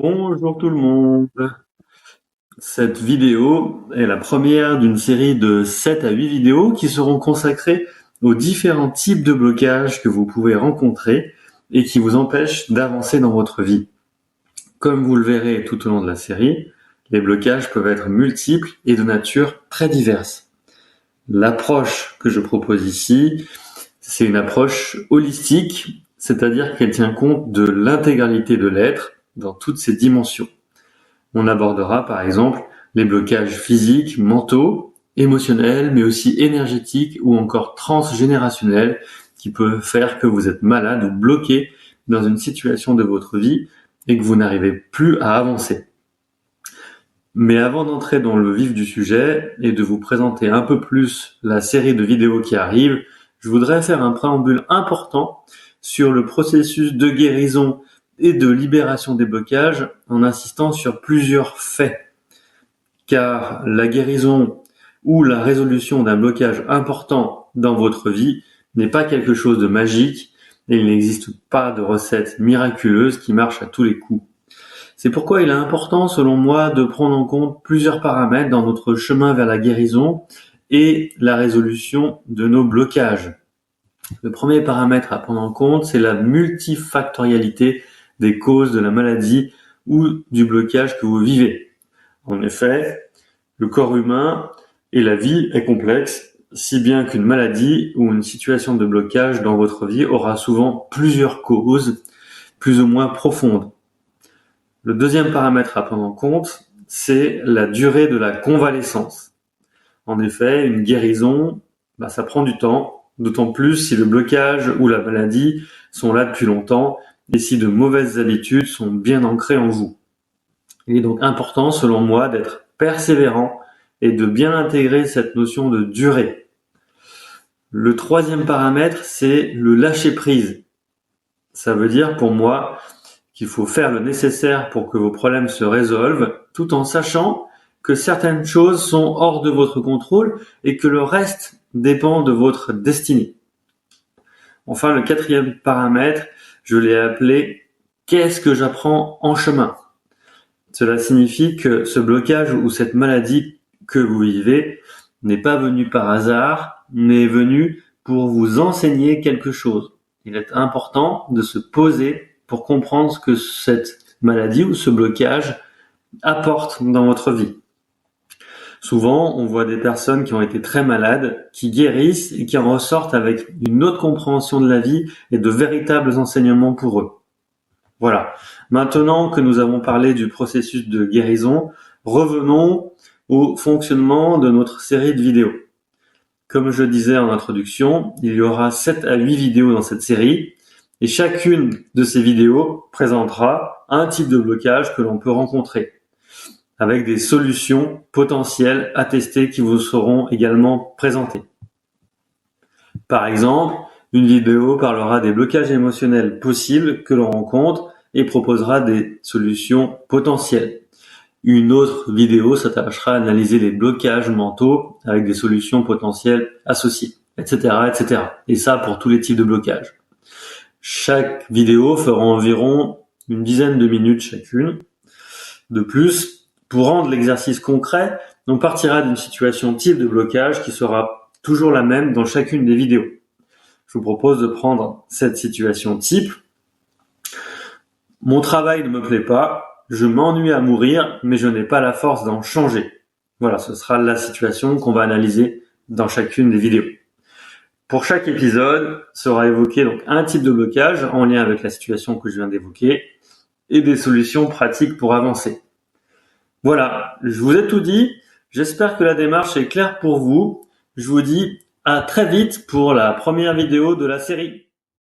Bonjour tout le monde. Cette vidéo est la première d'une série de 7 à 8 vidéos qui seront consacrées aux différents types de blocages que vous pouvez rencontrer et qui vous empêchent d'avancer dans votre vie. Comme vous le verrez tout au long de la série, les blocages peuvent être multiples et de nature très diverse. L'approche que je propose ici, c'est une approche holistique, c'est-à-dire qu'elle tient compte de l'intégralité de l'être dans toutes ses dimensions. On abordera par exemple les blocages physiques, mentaux, émotionnels, mais aussi énergétiques ou encore transgénérationnels qui peuvent faire que vous êtes malade ou bloqué dans une situation de votre vie et que vous n'arrivez plus à avancer. Mais avant d'entrer dans le vif du sujet et de vous présenter un peu plus la série de vidéos qui arrive, je voudrais faire un préambule important sur le processus de guérison et de libération des blocages en insistant sur plusieurs faits. Car la guérison ou la résolution d'un blocage important dans votre vie n'est pas quelque chose de magique et il n'existe pas de recette miraculeuse qui marche à tous les coups. C'est pourquoi il est important, selon moi, de prendre en compte plusieurs paramètres dans notre chemin vers la guérison et la résolution de nos blocages. Le premier paramètre à prendre en compte, c'est la multifactorialité des causes de la maladie ou du blocage que vous vivez. En effet, le corps humain et la vie est complexe, si bien qu'une maladie ou une situation de blocage dans votre vie aura souvent plusieurs causes, plus ou moins profondes. Le deuxième paramètre à prendre en compte, c'est la durée de la convalescence. En effet, une guérison, ça prend du temps, d'autant plus si le blocage ou la maladie sont là depuis longtemps et si de mauvaises habitudes sont bien ancrées en vous. Il est donc important, selon moi, d'être persévérant et de bien intégrer cette notion de durée. Le troisième paramètre, c'est le lâcher-prise. Ça veut dire pour moi qu'il faut faire le nécessaire pour que vos problèmes se résolvent, tout en sachant que certaines choses sont hors de votre contrôle et que le reste dépend de votre destinée. Enfin, le quatrième paramètre, je l'ai appelé « Qu'est-ce que j'apprends en chemin ?» Cela signifie que ce blocage ou cette maladie que vous vivez n'est pas venu par hasard, mais est venu pour vous enseigner quelque chose. Il est important de se poser pour comprendre ce que cette maladie ou ce blocage apporte dans votre vie. Souvent, on voit des personnes qui ont été très malades, qui guérissent et qui en ressortent avec une autre compréhension de la vie et de véritables enseignements pour eux. Voilà. Maintenant que nous avons parlé du processus de guérison, revenons au fonctionnement de notre série de vidéos. Comme je disais en introduction, il y aura 7 à 8 vidéos dans cette série et chacune de ces vidéos présentera un type de blocage que l'on peut rencontrer avec des solutions potentielles à tester qui vous seront également présentées. Par exemple, une vidéo parlera des blocages émotionnels possibles que l'on rencontre et proposera des solutions potentielles. Une autre vidéo s'attachera à analyser les blocages mentaux avec des solutions potentielles associées, etc., etc. Et ça pour tous les types de blocages. Chaque vidéo fera environ une dizaine de minutes chacune. De plus, pour rendre l'exercice concret, on partira d'une situation type de blocage qui sera toujours la même dans chacune des vidéos. Je vous propose de prendre cette situation type. Mon travail ne me plaît pas, je m'ennuie à mourir, mais je n'ai pas la force d'en changer. Voilà, ce sera la situation qu'on va analyser dans chacune des vidéos. Pour chaque épisode, sera évoqué donc un type de blocage en lien avec la situation que je viens d'évoquer et des solutions pratiques pour avancer. Voilà, je vous ai tout dit. J'espère que la démarche est claire pour vous. Je vous dis à très vite pour la première vidéo de la série.